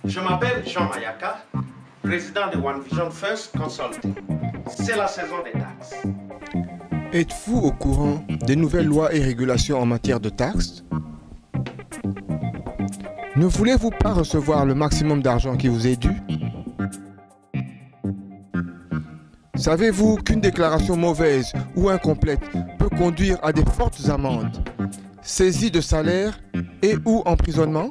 Je m'appelle Jean Mayaka, président de One Vision First Consulting. C'est la saison des taxes. Êtes-vous au courant des nouvelles lois et régulations en matière de taxes? Ne voulez-vous pas recevoir le maximum d'argent qui vous est dû? Savez-vous qu'une déclaration mauvaise ou incomplète peut conduire à des fortes amendes, saisie de salaire et ou emprisonnement?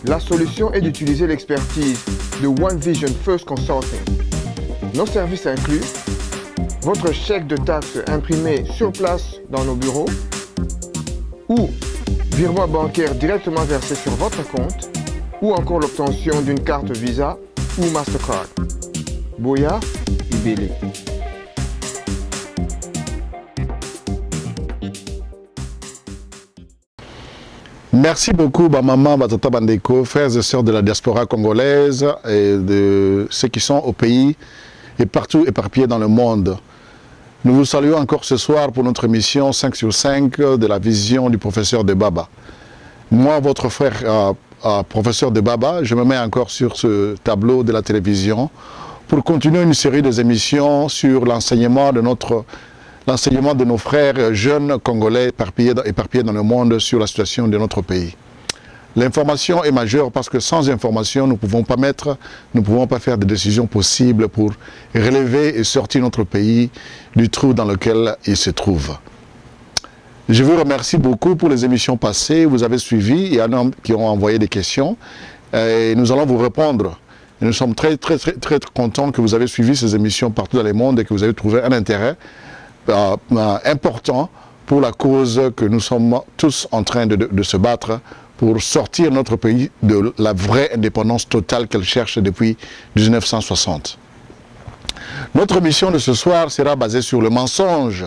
La solution est d'utiliser l'expertise de One Vision First Consulting. Nos services incluent votre chèque de taxe imprimé sur place dans nos bureaux ou virement bancaire directement versé sur votre compte ou encore l'obtention d'une carte Visa ou Mastercard. Boya Ibele. Merci beaucoup, maman, Batata Bandeko, frères et sœurs de la diaspora congolaise et de ceux qui sont au pays et partout éparpillés dans le monde. Nous vous saluons encore ce soir pour notre émission 5 sur 5 de la vision du professeur de Baba. Moi, votre frère, professeur de Baba, je me mets encore sur ce tableau de la télévision pour continuer une série d'émissions sur l'enseignement de nos frères jeunes congolais éparpillés dans le monde sur la situation de notre pays. L'information est majeure parce que sans information, nous ne pouvons pas faire de décisions possibles pour relever et sortir notre pays du trou dans lequel il se trouve. Je vous remercie beaucoup pour les émissions passées. Vous avez suivi, il y en a qui ont envoyé des questions et nous allons vous répondre. Et nous sommes très contents que vous avez suivi ces émissions partout dans le monde et que vous avez trouvé un intérêt important pour la cause que nous sommes tous en train de se battre pour sortir notre pays de la vraie indépendance totale qu'elle cherche depuis 1960. Notre mission de ce soir sera basée sur le mensonge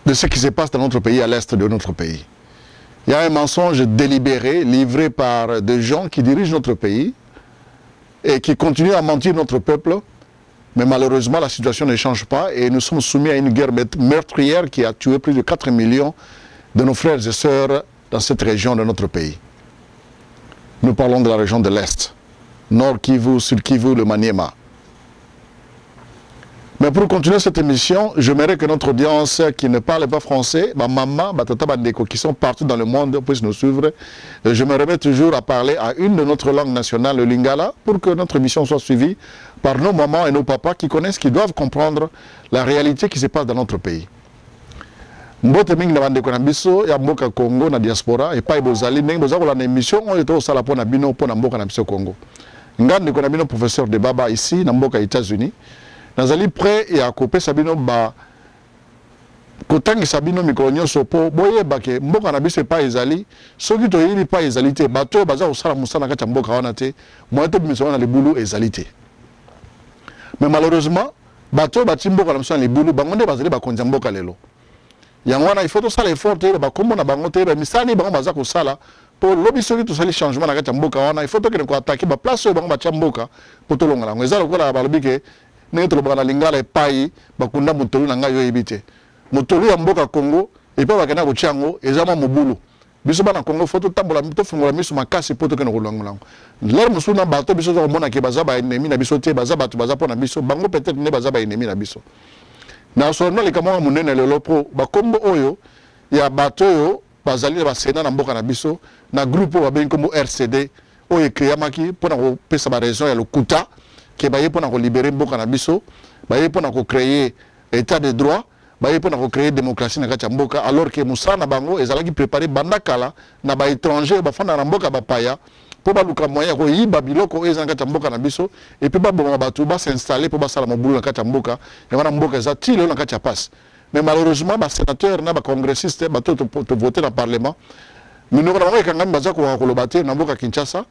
de ce qui se passe dans notre pays, à l'est de notre pays. Il y a un mensonge délibéré, livré par des gens qui dirigent notre pays et qui continuent à mentir notre peuple. Mais malheureusement, la situation ne change pas et nous sommes soumis à une guerre meurtrière qui a tué plus de 4 millions de nos frères et sœurs dans cette région de notre pays. Nous parlons de la région de l'Est, Nord Kivu, Sud Kivu, le Maniema. Mais pour continuer cette émission, j'aimerais que notre audience qui ne parle pas français, ma maman, Batata Bandeko, qui sont partout dans le monde, puissent nous suivre. Je me remets toujours à parler à une de notre langue nationale, le Lingala, pour que notre émission soit suivie par nos mamans et nos papas qui connaissent, qui doivent comprendre la réalité qui se passe dans notre pays. Mbote mingi na bandeko na biso ya mboka Congo na diaspora et pas bozali ndenge bozakola na émission on est au sala pona bino pona mboka na biso Congo. Ngande ko na bino professeur de Baba ici na mboka États-Unis. Nazali prêt et à couper sabino ba kotangi sabino mikolo nyonso po boyeba ke mboka na biso pas ezali soki to yili pas ezali te bato baza kosala musala kati mboka wana te moyeto biso na libulu ezali te. Mais malheureusement bato bati mboka na biso na libulu bango nde bazali bakonza mboka lelo. Yango wana il faut to sala effort te ba kombo na bango te ba misani bango baza kosala po lobi soki to sali changement na kati mboka wana il faut to ke ko attaquer ba place bango ba mboka po to longa lango ezalo kola ba lobi ke ne to ba lingala epai bakunda mutolu na ngayo ebite mutolu ya mboka Congo et pa bakena ko chango ezama mobulu biso bana Congo faut to tambola to fungola miso makasi po to ke no longa lango lero musuna bato biso to mona ke baza ba ennemi na biso te baza bato baza pona biso bango peut-être ne baza ba ennemi na biso. Na solo le kamwa munene lelo po bakombo oyo ya bato oyo bazali ba sena na mboka na biso na groupe wa ben comme RCD oyo kriyamaki pona ko pesa ba raison ya lokuta ke baye pona ko libérer mboka na biso baye pona ko créer état de droit baye pona ko créer démocratie na kati mboka alors que musana bango ezalaki préparer bandakala na ba étranger ba fanda na mboka ba paya pour baluka moyen ko yiba biloko ezanga kati mboka na biso et puis baboma bato ba s'installer pour basala mobulu na kati mboka ya wana mboka za tilo na kati passe. Mais malheureusement ba sénateur na ba congressiste bato to voter dans parlement minoko na bango kangami baza ko kolobate na mboka Kinshasa.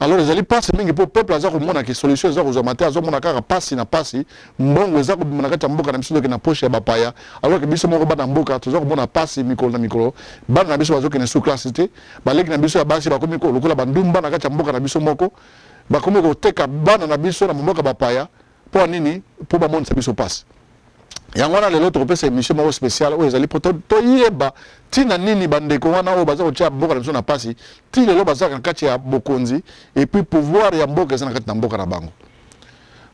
Alors les alliés passent mingi pour peuple aza ko mona ke solution za ko zomate azo mona kaka pasi na pasi mbongo za ko mona kati mboka na biso ke na poche ya bapaya alors que biso moko ba na mboka to za ko mona pasi mikolo na mikolo ba na biso bazo ke na sous classe te ba leki na biso ya basi ba ko mikolo lokola bandumba na kati mboka na biso moko bakomi koteka bana na biso na mboka bapaya po nini po bamonisa biso passe yango wana lelo tokopesa émission moko spéciale oyo ezali po toyeba ntina nini bandeko wana oyo baza kotia mboka na biso na pasi ti lelo bazalaka na kati ya bokonzi et puis pouvoir ya mboka eza na kati na mboka na bango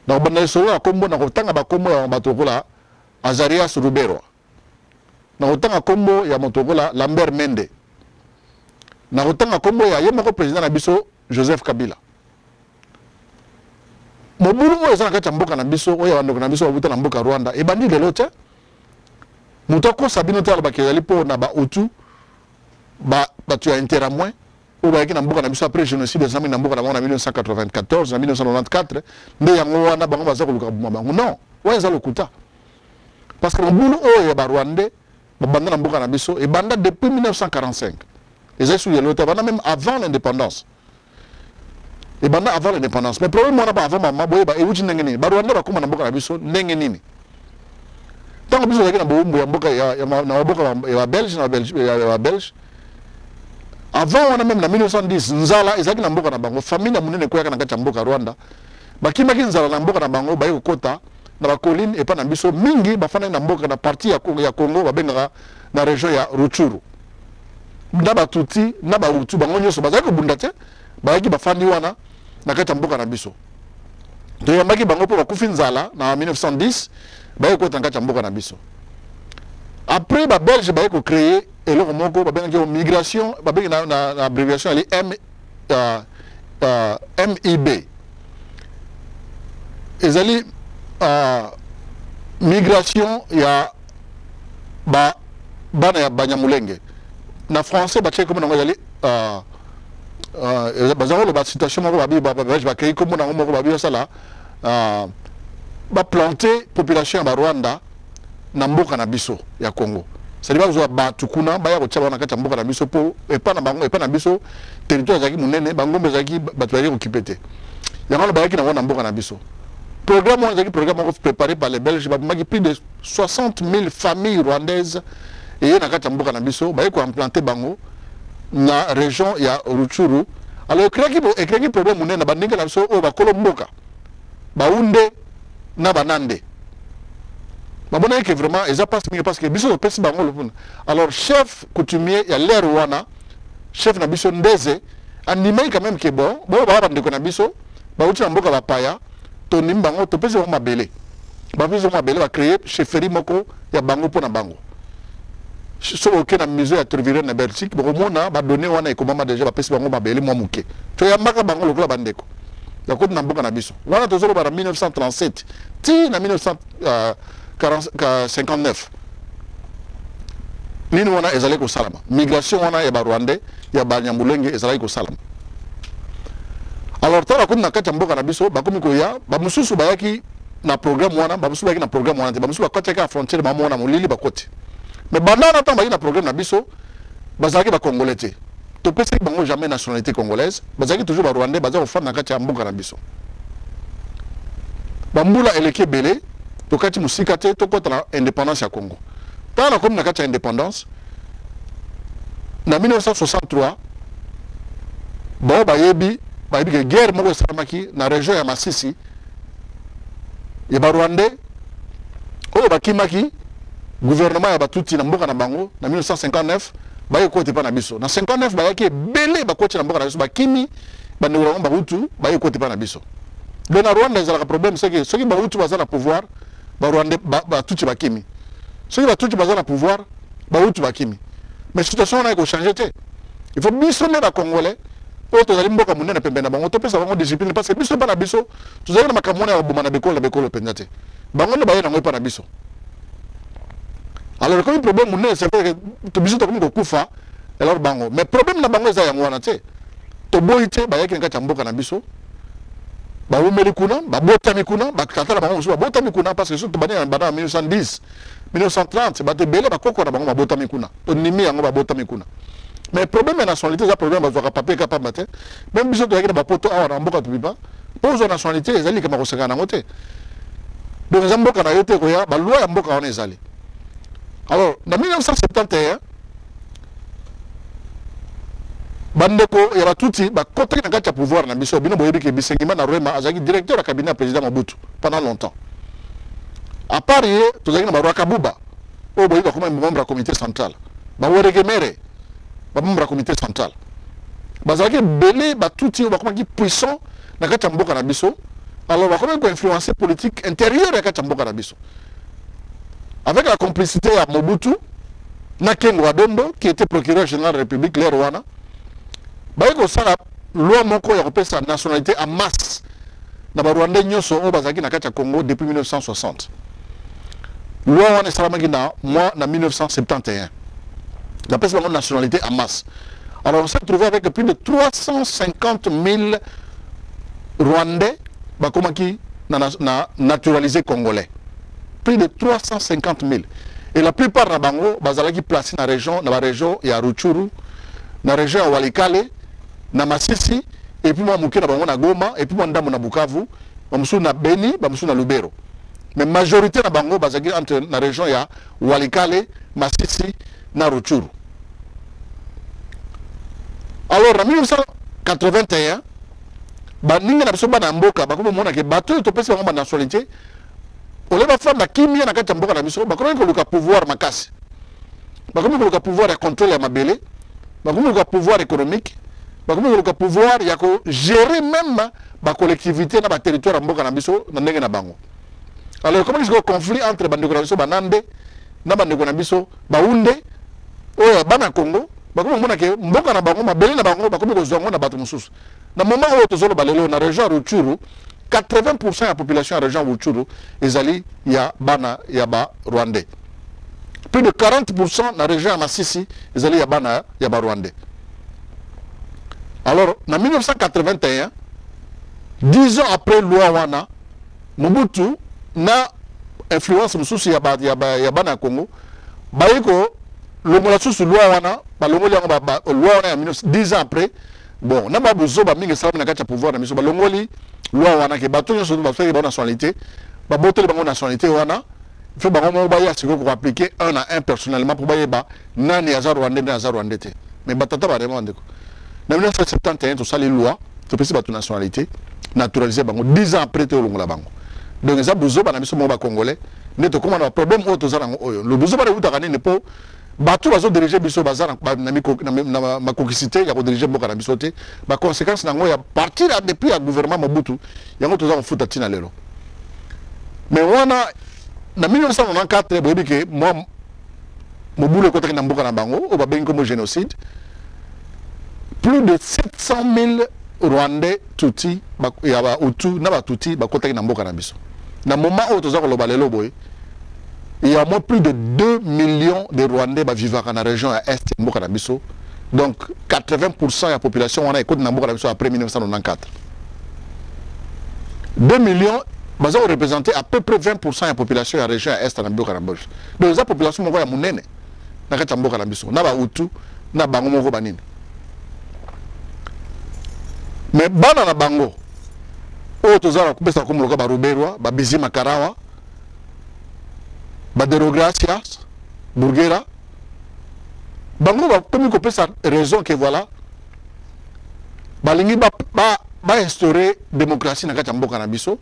donc banda esolo ya kombo na kotanga bakombo ya bato kola Azarias Ruberwa na kotanga kombo ya moto kola Lambert Mende na kotanga kombo ya ye moko président na biso Joseph Kabila mobulu oyo eza na kati ya mboka na biso oyo bandeko na biso babuta na mboka Rwanda ebandi lelo te moto akosa bino te alobaki ezali mpo na bautu bato ya interamoin oyo bayaki na mboka na biso après génocide ezamaki na mboka na bango na 1994 na 1994 nde yango wana bango baza koluka boma bango non oyo eza lokuta parce que mobulu oyo ya barwandais babanda na mboka na biso ebanda depuis 1945 ezali sur lelo te ebanda même avant l'indépendance ebanda avant l'indépendance mais problème wana avant mama boyeba ewuti ndenge nini barwandais bakoma na mboka na biso ndenge nini ntango biso ezalaki na bowumbu ya mboka na maboka ya belge na belge avant wana même na 1910 nzala ezalaki na mboka na bango famille na monene ekweyaka na kati ya mboka Rwanda bakimaki nzala na mboka na bango baye kokota na bakoline epa na biso mingi bafandaki na mboka na partie ya Congo babengaka na région ya Rutshuru na batuti na bahutu bango nyonso bazalaki kobunda te bayaki bafandi wana na kati ya mboka na biso toyambaki bango mpo bakufi nzala na 1910 baye kokota na kati ya mboka na biso après babelge baye kocréer eloko moko babengaki migration babengi na abréviation ali MIB ezali migration ya bana ya Banyamulenge na français batie comme nango ezali bazalo ba situation moko babi ba créer comme nango moko babi sala planter population ya Rwanda na mboka na biso ya Congo c'est-à-dire bazwa batu kuna baya ko tshaba na kati ya mboka na biso po epa na bango epa na biso territoire zaki munene bango bezaki batu baya ko kipete yango bayaki na mboka na biso programme préparé par les Belges babaki plus de 60 000 familles rwandaises et na kati ya mboka na biso baye ko implanter bango na région ya Rutshuru alors ekreki problème munene na bandinga na biso o bakolo mboka baunde na banande babona que vraiment ils a pas signé parce que biso le pesi bango le alors chef coutumier ya l'air wana chef na biso ndeze animé quand même que bon ba bandeko na biso ba uti na mboka ba paya to nimbango to pesi bango mabele ba pesi bango mabele ba créer chefferie moko ya bango pona bango so aucun na musée ya Trevire na Belgique bo mona ba donner wana e komama déjà ba pesi bango mabele mo muke to ya maka bango lokula bandeko ya ko na mboka na biso wana to zo ba 1937 ti na 1959 nini wana ezali ko salama migration wana ya Rwandais ya Banyamulenge ezali ko salama alors tala ko na kati mboka na biso bakomi ko ya ba mususu bayaki na programme wana ba mususu bayaki na programme wana te ba mususu bakati ka frontière ba mona molili bakoti mais banana tant bayaki na programme na biso bazaki ba congolais te to pesi bango jamais nationalité congolaise bazaki toujours ba Rwandais bazaki ofanda na kati ya mboka na biso bambula eleke belé tokati musika te tokota na indépendance ya Congo tala comme na kati ya indépendance na 1963 bayebi que guerre moko esalamaki na région ya Masisi ya Rwandais oyo bakimaki gouvernement ya batuti na mboka na bango na 1959 baye kote pa na biso na 59 bayaki belé bakoti na mboka na biso bakimi bandeko ba Hutu baye kote pa na biso le na Rwanda ezalaka problème c'est que ceux qui ba Hutu baza na pouvoir ba Rwandais batuti bakimi ceux qui batuti baza na pouvoir ba Hutu bakimi mais situation na ko changer te il faut biso na Congolais o to zali mboka munene pembe na bango to pesa bango discipline parce que biso pa na biso to zali na makamona ya boma na bekolo pendate bango ne baye na ngoy pa na biso alors comme problème munene c'est vrai que to biso to ko kufa alors bango mais problème na bango eza yango wana te to boyite baye ke ngata mboka na biso ba umeli kuna ba botami kuna ba katala bango so ba botami kuna parce que surtout bana en 1910 1930 ba te belé ba kokora bango ba botami kuna to nimi yango ba botami kuna mais problème de nationalité c'est problème bazwa papier capable matin même biso to yakina ba poto awa na mboka tubiba pour zo nationalité ezali kama koseka na ngote donc za mboka na yote ko ya ba loi ya mboka wana ezali alors en 1971 bandeko ya batuti bakotaki na kati ya pouvoir na biso bino boyebi ke Bisengima na Rwema azaki directeur ya cabinet ya président Mobutu pendant longtemps. À part ye tozaki na ba Rwakabuba o boyebi comme membre ya comité central ba Weregemere ba membre ya comité central bazalaki belé batuti o bakomaki puissant na kati ya mboka na biso. Alors bakomaki ko influencer politique intérieure ya kati ya mboka na biso avec la complicité ya Mobutu na Kengo Adondo qui était procureur général de la République le Rwanda. Baiko sala loi moko ya kopesa nationalité en masse na ba Rwandais nyonso o bazaki na kati ya Congo depuis 1960. Loi wana salamaki na moi na 1971. La pesa la nationalité en masse. Alors on s'est trouvé avec plus de 350 000 Rwandais bakomaki na naturalisé congolais. Plus de 350 000. Et la plupart na bango bazalaki placé na la région ya Rutshuru, na région ya Walikale, na Masisi, et puis moi muke na bango na Goma, et puis moi ndambo na Bukavu, bamusu na Beni, bamusu na Lubero. Mais majorité na bango bazalaki entre na région ya Walikale, Masisi, na Rutshuru. Alors en 1981, baninga na biso bana mboka bakoma mona ke bato to pesa bango nationalité. On va faire la kimia na kati ya mboka na biso bakomi ko luka pouvoir makasi. Bakomi ko luka pouvoir ya contrôle ya mabele, bakomi ko luka pouvoir économique, bakomi ko luka pouvoir ya ko gérer même ba collectivité na ba territoire ya mboka na biso na ndenge na bango. Alors comment est-ce que conflit entre bandeko na biso banande na bandeko na biso baunde oya bana Congo bakomi mona ke mboka na bango mabele na bango bakomi ko zongo na bato mususu. Na moment où tozolo balelo na région Rutshuru 80% de la population de la région Rutshuru ezali ya bana ya ba Rwandais. Plus de 40% de la région ya Masisi ezali ya bana ya ba Rwandais. Alors en 1981, 10 ans après loi wana, Mobutu na influence mususu ya bana Congo, baiko longola susu loi wana, ba longoli loi wana ya 10 ans après. Bon, na ba buzo ba mingi salam na kati ya pouvoir na miso ba longoli loi wana ke bato nyonso ba faire ba nationalité ba boteli bango nationalité wana il faut bango mo ba ya siko ko appliquer un à un personnellement pour ba yeba nani ya Rwandais na Rwandais te mais batata ba demande ko na 1971 to sali loi to pesi bato nationalité naturaliser bango 10 ans après te longola bango donc ça buzo ba na miso mo ba congolais ne to comment na problème o to zala oyo le buzo ba de utaka ne po bato bazo diriger biso bazana na makokisité ya ko diriger mboka na biso te ba conséquence nango ya partir depuis le gouvernement Mobutu yango toza kofuta tina lelo mais wana na 1994 boyebi ke moi Mobutu ko na mboka na bango o ba bengi comme génocide plus de 700 000 Rwandais Tutsi ya ba Hutu na ba Tutsi ba kotaki na mboka na biso na moment où toza ko loba lelo boye. Il y a moins plus de 2 millions de Rwandais qui vivent dans la région est de donc 80% de la population est après 1994. 2 millions ont représenté à peu près 20% de la population de la région est de la donc la population est mounene na kati mboka na biso na ba Hutu na bango moko banini. Mais bana na bango o tozala kupesa ko moloka ba Ruberwa ba Bizima Karawa ba Derogracias Burgera bango ba comme ko pesa raison que voilà balingi ba instaurer démocratie na kati mboka na biso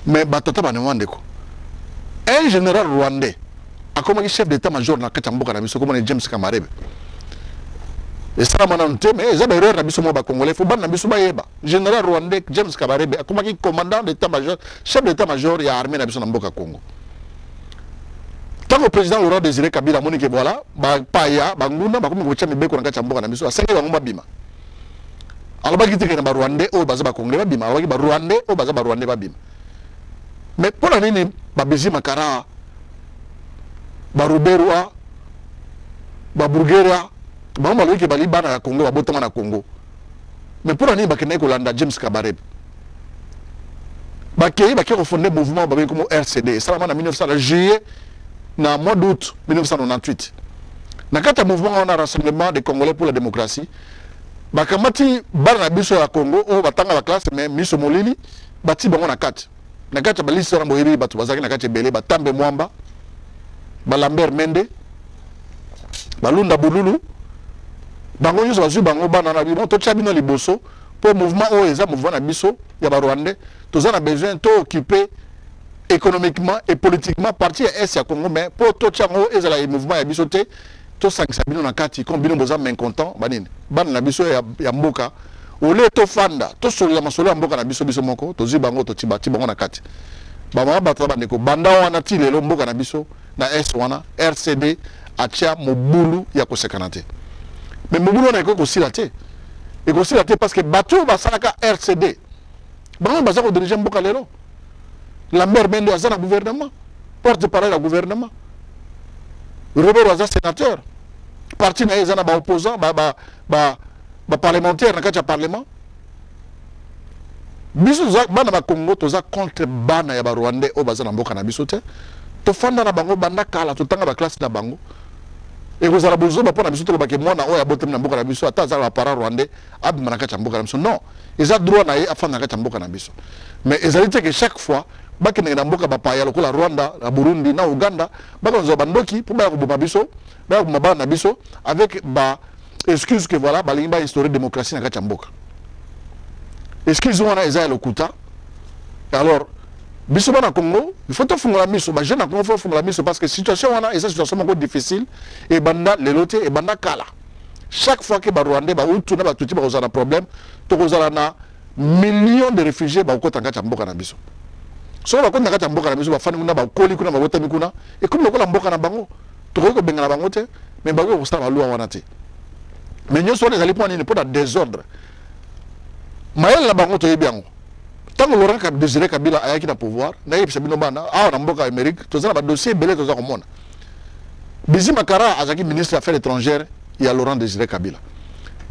mais batata ba ne wandeko un général rwandais a comme chef d'état-major na kati mboka na biso comme James Kamarebe et ça m'a noté mais ça erreur na biso mo ba congolais faut ban na biso ba yeba général rwandais James Kabarebe a comme commandant d'état-major chef d'état-major ya armée na biso na mboka Congo tant que président Laurent Désiré Kabila monique voilà ba paya ba nguna ba comme ko tchami beko na kati mboka na biso a sengi ba ngomba bima alors ba kitike na ba rwandais o baza ba congolais ba bima ba ba rwandais o baza ba rwandais ba bima mais pour la nini ba Bizima Kara ba Ruberwa ba Burgera ba maloki ke bali bana ya Congo ba botama na Congo mais pour nani ba kenai ko landa James Kabarebe ba kei ba ko fonder mouvement ba comme RCD ça na 1900 juillet na mois d'août 1998 na kata mouvement on a rassemblement des Congolais pour la démocratie ba kamati bana biso ya Congo o batanga ba classe mais miso molili bati bango na kata ba liste rambo yiri batu bazaki na kata belé ba Tambe Mwamba ba Lambert Mende ba Lunda Bululu bango nyonso bazwi bango bana na biso totya bino liboso pour mouvement oyo eza mouvement na biso ya barwandais toza na besoin to occuper économiquement et politiquement parti ya est ya Congo mais pour totya ngo ezala mouvement ya biso te to sangisa bino na kati comme bino boza mécontent banini bana na biso ya mboka ole to fanda to solila masolo ya mboka na biso moko tozwi bango to tibati bango na kati bama batata bandeko banda wana ti lelo mboka na biso na est wana RCD atia mobulu ya kosekana te mais mobulu wana eko kosila te parce que bato basalaka RCD bango baza ko diriger mboka lelo Lambert Mende aza na gouvernement porte-parole ya gouvernement Robert aza sénateur parti na eza na ba opposant ba parlementaire na kati ya parlement biso bana ba Congo toza contre bana ya ba Rwandais o baza na mboka na biso te to fanda na bango banda kala to tanga ba classe na bango et vous avez besoin de prendre biso to ba ke mona o ya botem na mboka na biso ata za ba para Rwandais abima na kati ya mboka na biso non ils ont droit na ye afanda na kati ya mboka na biso mais ezalité que chaque fois bakende na mboka bapaya lokola Rwanda na Burundi na Uganda bakonzo bandoki pour ba ko boma biso ba ko mabana na biso avec ba excuse que voilà balingi ba instaurer démocratie na kati ya mboka excuse wana eza lokuta alors biso bana Congo il faut to fungola miso ba jeune Congo faut fungola miso parce que situation wana eza situation moko difficile et banda lelote et banda kala chaque fois que ba Rwandais ba utu na ba tuti ba kozana problème to kozala na millions de réfugiés ba ko tanga cha mboka na biso so ba ko tanga cha mboka na biso ba fani kuna ba koli kuna ba botami kuna et comme lokola mboka na bango to ko benga na bango te mais ba ko sala loi wana te mais nyo so les ali point ni pour désordre mayel la bango to yebiango tango Laurent Désiré Kabila ayaki na pouvoir na yebisa bino bana awa na mboka Amérique tozana ba dossier belé toza komona Bizi Makara azaki ministre des Affaires étrangères il y a Laurent Désiré Kabila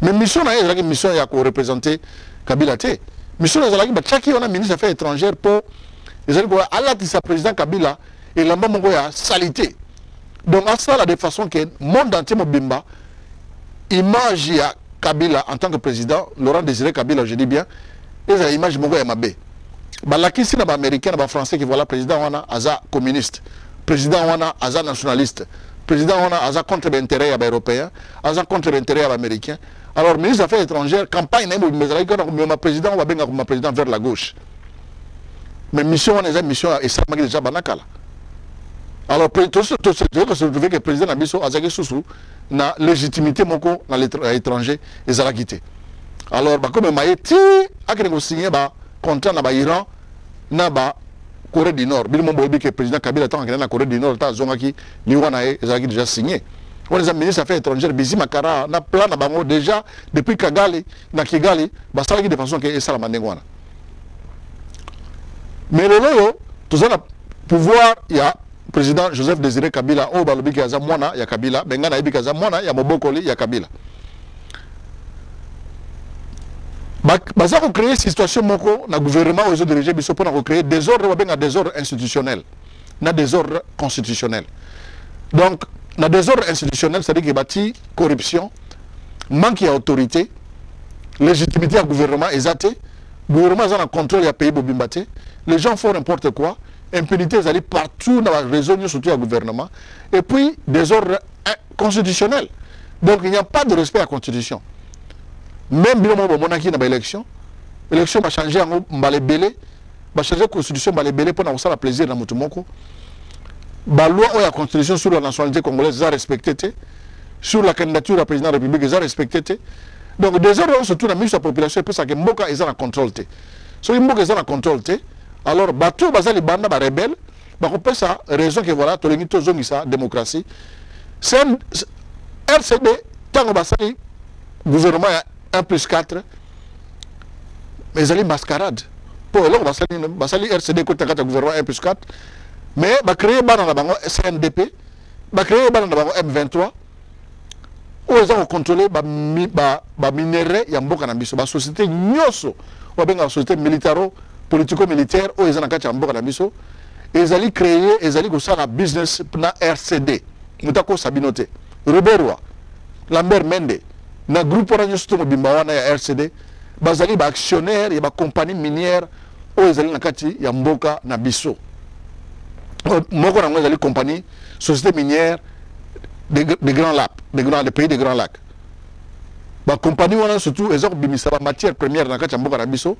mais mission na ezaki mission ya ko représenter Kabila te mission ezalaki ba tchaki wana ministre des Affaires étrangères pour ezali ko alatisa président Kabila et lamba moko ya salité donc à ça de façon que monde entier mobimba image ya Kabila en tant que président Laurent Désiré Kabila je dis bien eza image moko ya mabe balakisi na ba américain na ba français qui voilà président wana aza communiste président wana aza nationaliste président wana aza contre l'intérêt ya ba européen aza contre l'intérêt ya ba américain alors ministre des Affaires étrangères campagne na mezala ko na président wa benga comme président vers la gauche mais mission wana eza mission et ça maki déjà banakala alors tout ce que président na biso azaki susu na légitimité moko na l'étranger ezala quitté alors ba comme maïti akene ko signer ba contrat na ba Iran na ba Corée du Nord bilimo bobi que président Kabila tant que na Corée du Nord ta zongaki ni wana ezaki déjà signé on les a ministres des Affaires étrangères Bizi Makara na plan na bango déjà depuis Kigali na Kigali ba salaki de façon que esala mandengwana mais le loyo tous na pouvoir ya président Joseph Désiré Kabila o balobi que azamwana ya Kabila benga na ibika azamwana ya mobokoli ya Kabila baza ko créer situation moko na gouvernement aux diriger biso pour na créer désordre ou bien désordre institutionnel na désordre constitutionnel donc na désordre institutionnel c'est-à-dire que bati corruption manque d'autorité légitimité à gouvernement exacté gouvernement a un contrôle ya pays bobimbate les gens font n'importe quoi impunité zali partout dans la réseau surtout à gouvernement et puis désordre constitutionnel donc il n'y a pas de respect à la constitution. Même bien mon qui na élection va changer en balébélé va changer constitution balébélé pour avoir ça plaisir dans mutumoko ba loi ou la constitution sur la nationalité congolaise a respecté sur la candidature à président de la République a respecté donc désormais surtout la mise à la population pour ça que mboka est en contrôle té so mboka est en contrôle té alors bateau bazali banda ba rebelle ba ko pesa raison que voilà to lengi to zongi sa démocratie c'est RCD tango basali gouvernement 1+4 mais ils allaient mascarade pour là basali RCD côté kata gouvernement 1+4 mais ba créer bana na bango CNDP ba créer bana na bango M23 où ils ont contrôlé ba minerai ya mboka na biso ba société nyoso ou benga société militaro politico militaire où ils ont kata mboka na biso ils allaient créer ils allaient go sala business na RCD mutako sabinote Robert Lambert Mende na groupe wana nyonso mobimba wana ya RCD bazali ba actionnaire ya ba compagnie minière o ezali na kati ya mboka na biso moko na ezali compagnie société minière de Grands Lacs des pays de Grands Lacs La compagnie, surtout, ils ont la matière première dans le mboka na biso.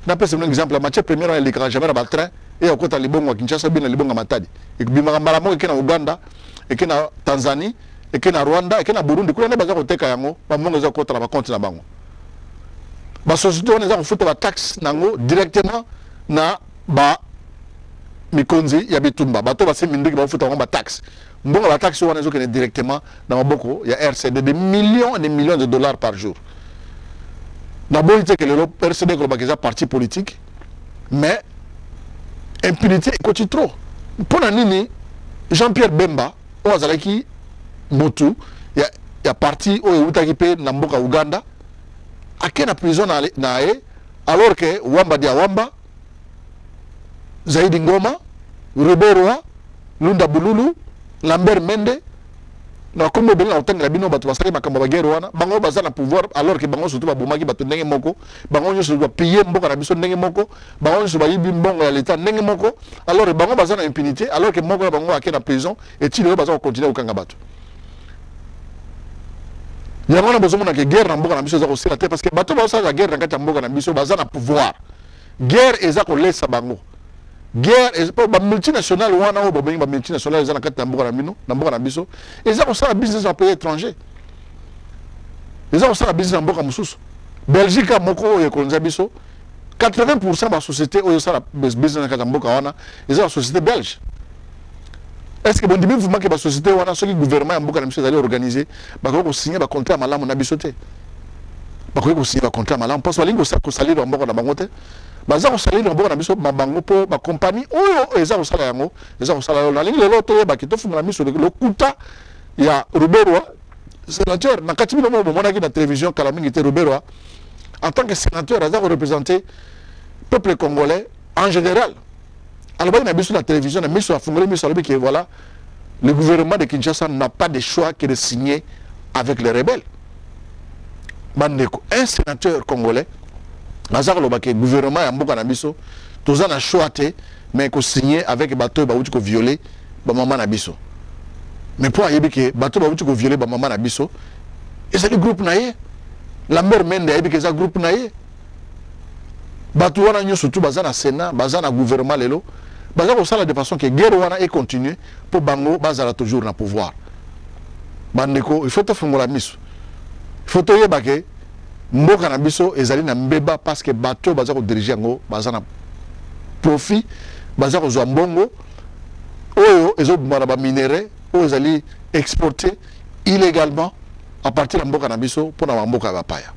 D'après un exemple, la matière première, elle est jamais dans le train. Et au côté de l'Ibongo, à Kinshasa, bien l'Ibongo à Matadi. Et puis, Maramo, et en Ouganda, et en Tanzanie, et en Rwanda, et en Burundi. Quand on a besoin de faire yango, on a besoin de faire la compte na bango. La société, on a fait la taxe directement na ba mikonzi ya bitumba. Bato ba se minduki ba futa ba taxe. Mbongo la taxe, on a besoin directement dans Maboko. Il y a RCD des millions et des millions de dollars par jour. D'abord, il y a que le RCD est un parti politique, mais impunité est trop. Pour l'année, Jean-Pierre Bemba, au Azalaki, Motu, il y a parti au Utakipe, Namboka, Ouganda, à quelle prison alors que Wamba Diawamba, Zaidi Ngoma, Ruberoa, Lunda Bululu, Lambert Mende, na comme bien autant que bino bato basali makambo ba guerre wana bango bazana pouvoir alors que bango surtout ba bomaki bato ndenge moko bango nyoso ba payer mboka na biso ndenge moko bango nyoso ba yibi mbongo ya l'état ndenge moko alors bango bazana impunité alors que moko bango akena prison et ti le bazana continuer okanga bato yango na bozo mona que guerre na mboka na biso za ko sila te parce que bato ba sa guerre na kati mboka na biso bazana pouvoir guerre eza ko laisser bango guerre et pas multinationale ou on a pas multinationale ils ont la carte d'amboka na biso ils ont ça business en pays étranger ils ont ça business en boka mususu Belgique a moko et kolonza biso 80% de la société où ça business en carte d'amboka wana ils ont la société belge est-ce que bon dimi vous manquez la société wana ce qui gouvernement amboka na biso d'aller organiser ba ko signer ba contrat malamu na biso te ba ko signer ba contrat malamu parce que lingo ça ko salir amboka na bangote baza ko salir na na biso mabango po ba compagnie oyo eza ko sala yango eza ko sala la ligne lelo to ba kito fumana miso le kuta ya Ruberwa sénateur na kati bino mo mona ki na télévision kala mingi te Ruberwa en tant que sénateur aza ko représenter peuple congolais en général alors na biso la télévision na miso afungole miso lobi que voilà le gouvernement de Kinshasa n'a pas de choix que de signer avec les rebelles bandeko un sénateur congolais Mazar le gouvernement a mboka na biso toza na choix te mais ko signer avec bateau ba uti ko violer ba maman na biso mais pour ayebi ke bateau ba uti ko violer ba maman na biso et c'est le groupe naie Lambert Mende ayebi ke za groupe naie bateau wana nyoso tout baza na Sénat baza na gouvernement lelo baza ko sala de façon que guerre wana et continuer pour bango bazala toujours na pouvoir bandeko il faut te fungola miso il faut te yeba ke mboka na biso ezali na mbeba parce que bateau baza ko diriger ngo baza na profit baza ko zwa mbongo oyo ezo bana ba minéraux oyo ezali exporter illégalement à partir de mboka na biso pour na mboka ba paya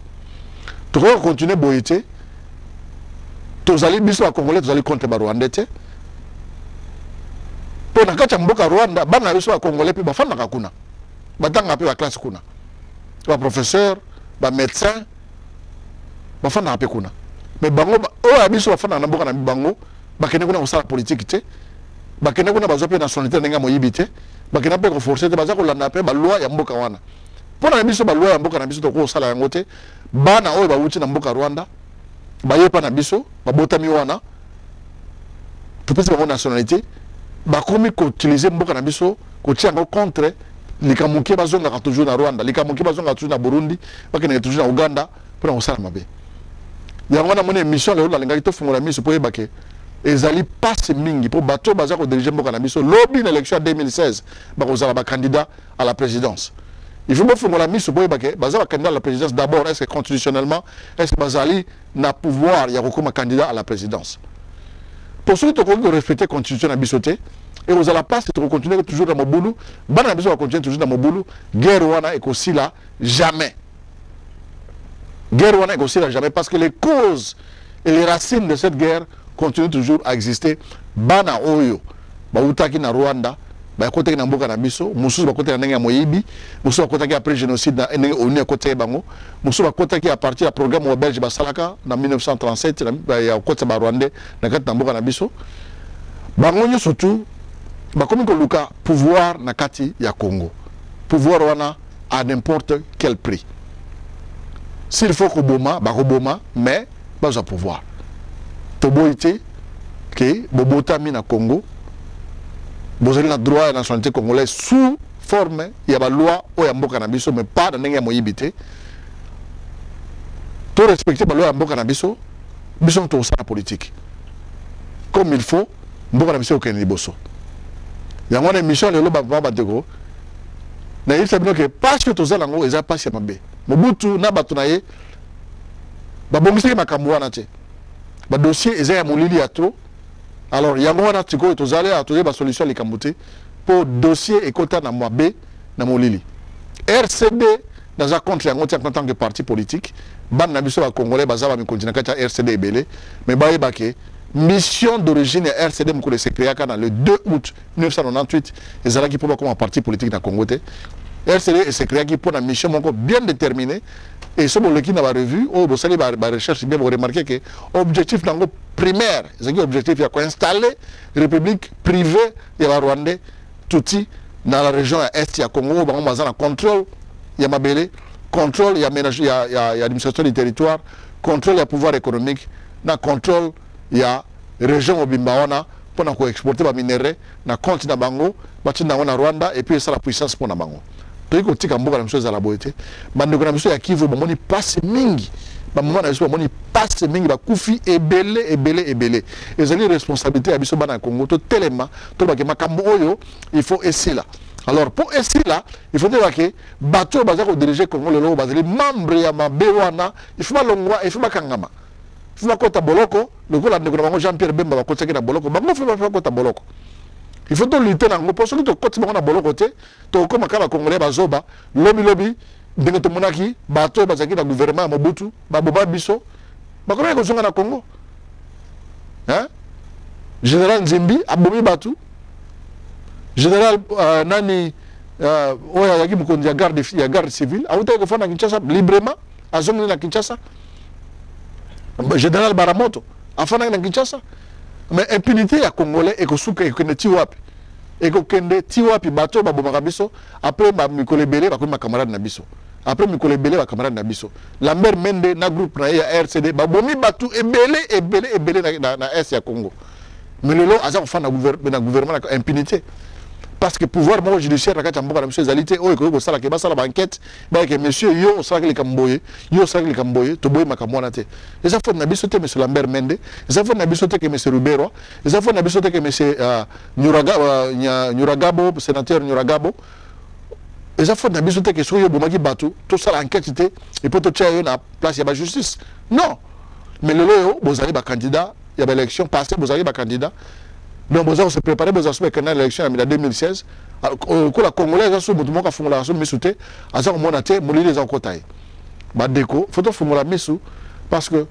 to ko continuer boyete tozali biso ba congolais tozali contre ba rwandais te pour na kati mboka Rwanda bana biso ba congolais pe ba fana ka kuna batanga pe ba classe kuna ba professeur ba médecin bafana ape kuna mais bango o abiso bafana na mboka na bango bakene kuna ko sala politique te bakene kuna bazo pe nationalité ndenge moyibi te bakene pe ko forcer te baza ko landa pe ba loi ya mboka wana pona biso ba loi ya mboka na biso to ko sala yango te bana oyo ba wuti na mboka Rwanda ba yepa na biso ba botami wana to pesa ba nationalité ba komi ko utiliser mboka na biso ko tia ngo contre likamuke bazonga ka toujours na Rwanda likamuke bazonga toujours na Burundi bakene toujours na Uganda pour on sala mabe yango na mona émission le la linga to fungola miso po yebake ezali passe mingi pour bateau baza ko diriger mboka na biso lobby na élection 2016 ba ko zala ba candidat à la présidence il faut fungola miso po yebake baza ba candidat à la présidence d'abord est-ce que constitutionnellement est-ce que bazali na pouvoir ya ko comme candidat à la présidence pour ceux qui ont respecté la constitution na bisoté et vous allez pas c'est continuer toujours dans mon boulot bana biso va continuer toujours dans mon boulot guerre wana et aussi là jamais guerre wana est aussi là jamais parce que les causes et les racines de cette guerre continuent toujours à exister bana oyo ba utaki na Rwanda ba kotaki na mboka na biso mususu ba kotaki na ndenge ya moyibi mususu ba kotaki après génocide na ndenge oni kotaki bango mususu ba kotaki à partir ya programme wa belge ba salaka na 1937 na ya kotaka ba Rwandais na kati na mboka na biso bango nyo surtout ba komi ko luka pouvoir na kati ya Congo pouvoir wana à n'importe quel prix. S'il faut que Boma, mais pas à pouvoir. Toboïté, que Bobota mina Congo, vous avez le droit à la nationalité congolaise sous forme, il y a une loi ou il y a un cannabis, mais pas dans les moyens. tout respecter la loi mboka na biso biso to la politique comme il faut mboka na biso au Kenya liboso ya ngone mission le loba ba bateko na yisa bino ke pas que tozala ngo eza pas ya mabe Mobutu na bato na ye ba bongisi makambo wana te ba dossier eza ya molili ya trop alors yango wana tiko tozala atoye ba solution likambote pour dossier ekota na mabe na molili RCD dans un contre yango en tant que parti politique ban na biso ba congolais bazaba mi continent kata RCD ebele mais ba yebake mission d'origine RCD mukole se créé kana le 2 août 1998 ezala ki pour comme un parti politique na Congo te RCD se créé qui pour une mission bien déterminée et ce qui n'a pas revu au bossali ba recherche bien vous remarquer que objectif nango primaire c'est objectif ya ko installer république privée ya Rwandais touti dans la région est ya Congo ba ngomazana contrôle ya mabele contrôle ya ménage ya administration du territoire contrôle ya pouvoir économique na contrôle ya région obimbaona pour na ko exporter ba minerais na compte na bango batinda na Rwanda et puis ça la puissance pour na bango to iko tika mboka na miso za la boete bandeko na miso ya Kivu bomoni passe mingi ba moment na biso bomoni passe mingi ba kufi ebele ezali responsabilité ya biso bana Congo to telema to ba ke makambo oyo il faut essayer là. Alors pour essayer là il faut dire que bateau bazako diriger Congo le bazali membre ya mabewana il faut malongwa il faut makangama il faut makota boloko le ko la ndeko na Jean-Pierre Bemba ba kotaki na boloko bango faut makota boloko il faut to lutter na ngo pour celui to koti bango na boloko te to ko makala congolais bazoba lobi ndenge to monaki bateau bazaki na gouvernement Mobutu ba boba biso ba ko ko zonga na Congo hein général Nzimbi abomi batu général nani oya yaki mukondi ya garde civile auta ko fana Kinshasa librement azongi na Kinshasa général Baramoto afana na Kinshasa mais impunité ya congolais et ko suka ko ne tiwapi et ko kende tiwapi bato ba bomaka biso après ba mikolo belé ba ko ma camarade na biso après mikolo belé ba camarade na biso Lambert Mende na groupe na ya RCD ba bomi batu ebele na est ya Congo mais lelo aza ko fana gouvernement na impunité parce que pouvoir moi judiciaire nakati mboka na monsieur Zalité o ko sala ke basala enquête ba ke monsieur yo sala ke kamboye yo sala ke kamboye to boye makamona te eza fo na biso te monsieur Lambert Mende eza fo na biso te ke monsieur Rubero eza fo na biso te ke monsieur Nyuragabo sénateur Nyuragabo eza fo na biso te ke so yo bomaki batu to sala enquête te et pour to tia yo na place ya ba justice non mais lelo yo bozali ba candidat ya ba élection passée bozali ba candidat. Donc, nous allons se préparer pour l'élection en 2016. Quand la Congolaise a soumis la formulation de Missoute, à ce moment-là, nous les avons contactés. Il faut faire la Missou parce que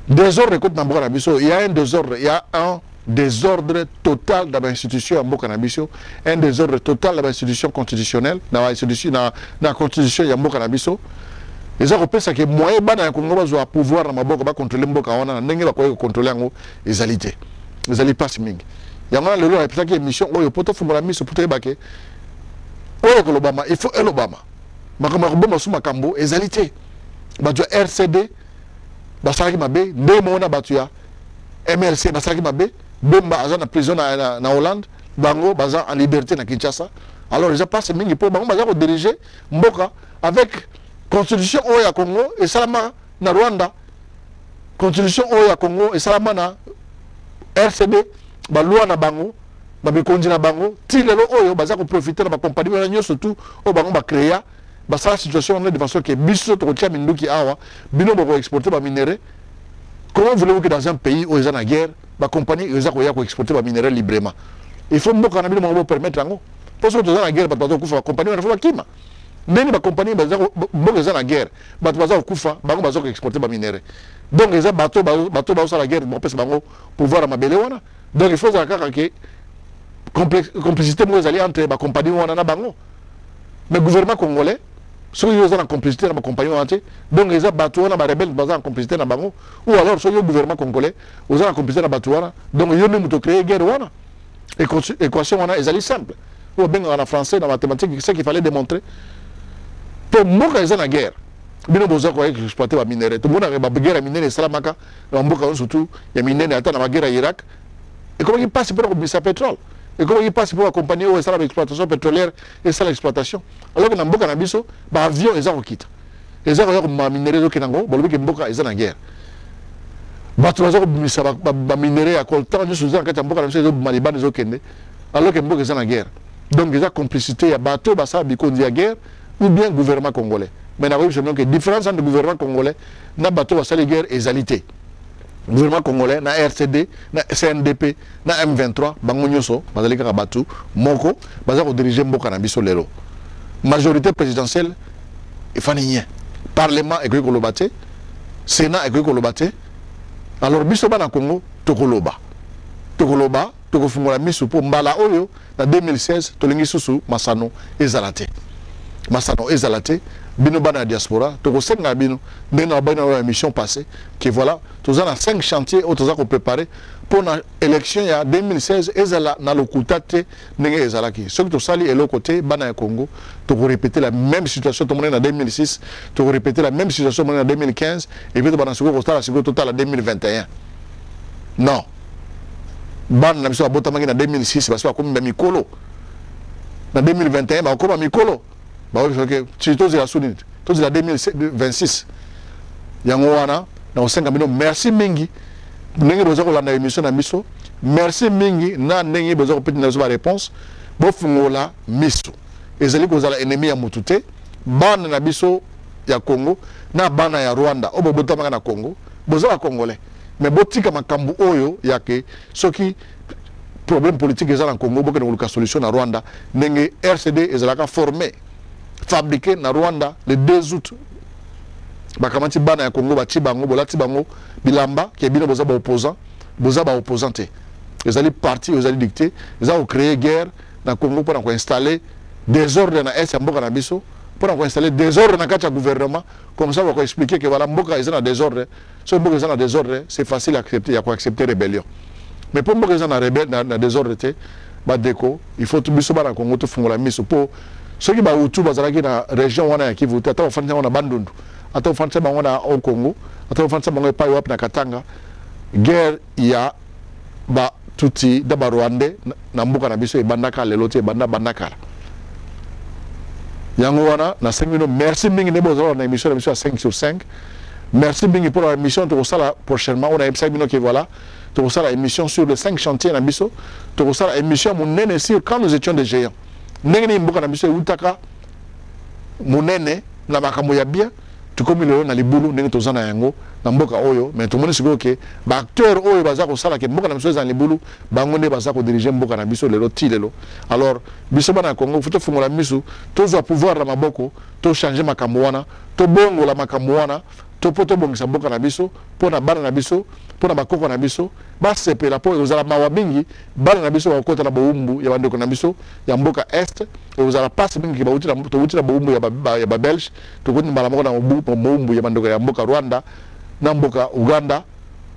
désordre il y a un désordre, il y a un désordre total dans l'institution en Bokanabiso, un désordre total dans l'institution constitutionnelle, dans la constitution en Bokanabiso. Les Européens, c'est que moyen dans le Congo va pouvoir contrôler Mboka, on a contrôler les alités. Les alliés passent mingi. Il y a un lelo qui est mission où il faut faire la mission pour te baquer. Oh l'Obama, il faut l'Obama. Makama Obama sous makambo ezalité. Batu RCD, basaki mabe, demo na batuya. MLC basaki mabe, Bemba aza na prison na Hollande, bango baza en liberté na Kinshasa. Alors les gens passent mingi pour bango baza ko diriger mboka avec constitution oya Congo et salama na Rwanda. Constitution oya Congo et salama na RCD, ba loi na bango, ba mekonzi na bango, ti lelo oyo baza ko profiter na ba compagnie na nyo surtout o bango ba créer ba sa situation de façon que biso to tia minduki awa, bino ba exporter ba minerais. Comment voulez-vous que dans un pays où ils sont en guerre, ba compagnie ils ont exporter ba minerais librement? Il faut mboka na bino mo permettre ngo. Parce que to za na guerre ba to kufa compagnie na fa kima. Ndeni ba compagnie baza mboka za na guerre, ba to baza kufa, bango baza ko exporter ba minerais. Donc les bateaux dans la guerre bon peut pouvoir à mabele wana. Donc il faut que complicité moi aller entre ba compagnie wana na bango. Mais gouvernement congolais ceux qui sont en complicité dans la compagnie wana. Donc les bateaux na ba rebelle en complicité na bango ou alors ceux gouvernement congolais aux en complicité na bateau wana. Donc yo même to créer guerre wana. Équation wana est simple. Ou bien en français dans mathématiques c'est qu'il fallait démontrer. Pour moi ils sont en guerre. Bino boza ko exploiter ba minerais to mona ba guerre minerais salamaka mboka surtout ya minerais ata na guerre Irak et comment il passe pour le pétrole et comment il passe pour accompagner l'exploitation pétrolière et ça l'exploitation alors que na mboka na biso ba avion les ont quitté ils ont minéré au Kenango, bon, le Mboka, ils ont la guerre. Bato bazoko ba minéré à coltan juste dans quand Mboka na Maliban ils ont kende. Alors que Mboka ils ont la guerre. Donc ils ont complicité ya bato basa bikondi ya guerre ou bien gouvernement congolais. Mais na oui que différence entre le gouvernement congolais na bato basa les guerres égalité. Gouvernement congolais na RCD, na CNDP, na M23, bango nyoso bazali kaka bato moko bazako diriger Mboka na biso lelo. Majorité présidentielle il faut rien. Parlement et kolobate, Sénat et kolobate. Alors biso bana Congo tokoloba. Tokoloba, tokofungola misu po mbala oyo na 2016 tolingi susu Masano ezalate. Masano ezalate bino bana diaspora tokosenga bino ndena bana la mission passée que voilà, tous on a 5 chantiers autres à préparer pour la élection il y a 2016 ezala na lokutate ndenge ezalaki. Ce que to sali et l'autre côté bana Congo to répéter la même situation tout le monde en 2006, to répéter la même situation en 2015 et puis bana soko la soko total en 2021. Non. Bana na biso abotamaki na 2006 parce que comme mikolo. Na 2021 ba comme mikolo. Bah oui, tu tous la soudine, tous la 2026. Yango wana na osenga bino merci mingi. Ndenge boza ko landa émission na miso. Merci mingi na ndenge boza ko peti na zuba réponse. Bo fungola miso. Ezali ko zala ennemi ya mutute. Bana na biso ya Congo na bana ya Rwanda. Obo botamaka na Congo. Boza ba congolais. Mais botika makambu oyo yake soki problème politique ezala na Congo boke na solution na Rwanda. Ndenge RCD ezalaka formé fabriqué na Rwanda le 2 août. Bakamati bana ya Congo bati bango bolati bango bilamba qui est bien boza ba opposant, boza ba opposanté. Ils allaient parti, ils allaient dicter, ils ont créé guerre na Congo pour installer désordre na est Mboka na biso, pour installer désordre na kacha gouvernement comme ça on va expliquer que voilà Mboka ils ont désordre. Si Mboka ils ont désordre, c'est facile à accepter, il y a quoi accepter rébellion. Mais pour Mboka ils ont rebelle na désordre ba déco, il faut tout biso ba na Congo tout fongola miso pour ceux qui ba utu bazalaki na région wana ya Kivu ata ofanya wana bandundu ata ofanya bango na au Congo ata ofanya bango pa wapi na Katanga guerre ya ba tuti da ba Rwandais na Mboka na biso ebandaka lelo te bandaka yango wana na 5 minutes merci mingi ne bozo na émission à 5 sur 5 merci mingi pour la émission to sala prochainement on a 5 minutes qui voilà to sala émission sur les 5 chantiers na biso to sala émission monene sur quand nous étions des géants. Ndenge Mboka na biso utaka munene na makambo ya bien tukomi lelo na libulu ndenge tozana yango na Mboka oyo mais tout le monde siko ke ba acteur oyo baza ko sala ke Mboka na biso za libulu bango nde baza ko diriger Mboka na biso lelo ti lelo. Alors biso bana Congo futo fungola misu tozo pouvoir na maboko to changer makambo wana to bongo la makambo wana to poto bongisa Mboka na biso pona bana na biso pona bakoko na biso ba sepela po ozala mawa mingi bana na biso bakota na boumbu ya bandeko na biso ya Mboka Est ozala passe mingi ba uti na boumbu ya ba Belge to koni mbala moko na boumbu ya bandeko ya Mboka Rwanda na Mboka Uganda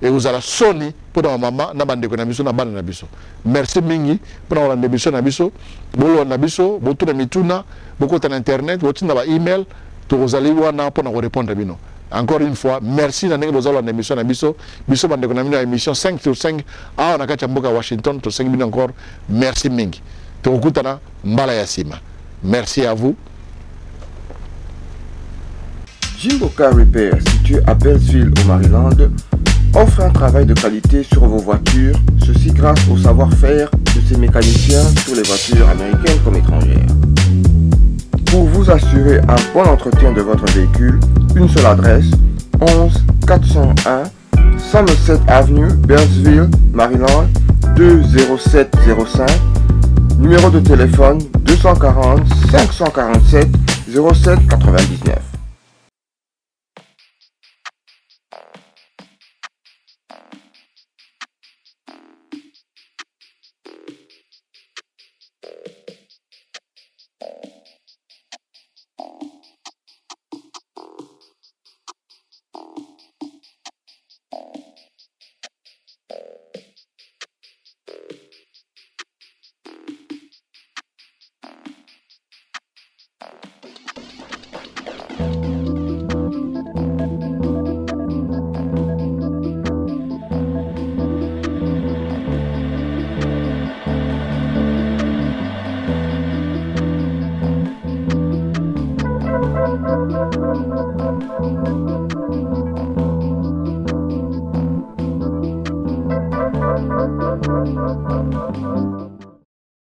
et ozala soni pona mama na bandeko na biso na bana na biso. Merci mingi pona wala biso na biso bolo na biso botu na mituna bokota na internet botu na ba email to ozali wana pona ko répondre bino. Encore une fois, merci na ndenge bozala na émission na biso bandeko na mino émission 5 sur 5 a na kati Mboka Washington to 5 minutes encore. Merci mingi. To okutana mbala ya sima. Merci à vous. Jimbo Car Repair, situé à Beltsville au Maryland, offre un travail de qualité sur vos voitures, ceci grâce au savoir-faire de ses mécaniciens sur les voitures américaines comme étrangères. Pour vous assurer un bon entretien de votre véhicule, une seule adresse, 11 401 Somerset Avenue, Beltsville, Maryland, 20705, numéro de téléphone 240 547 07 99.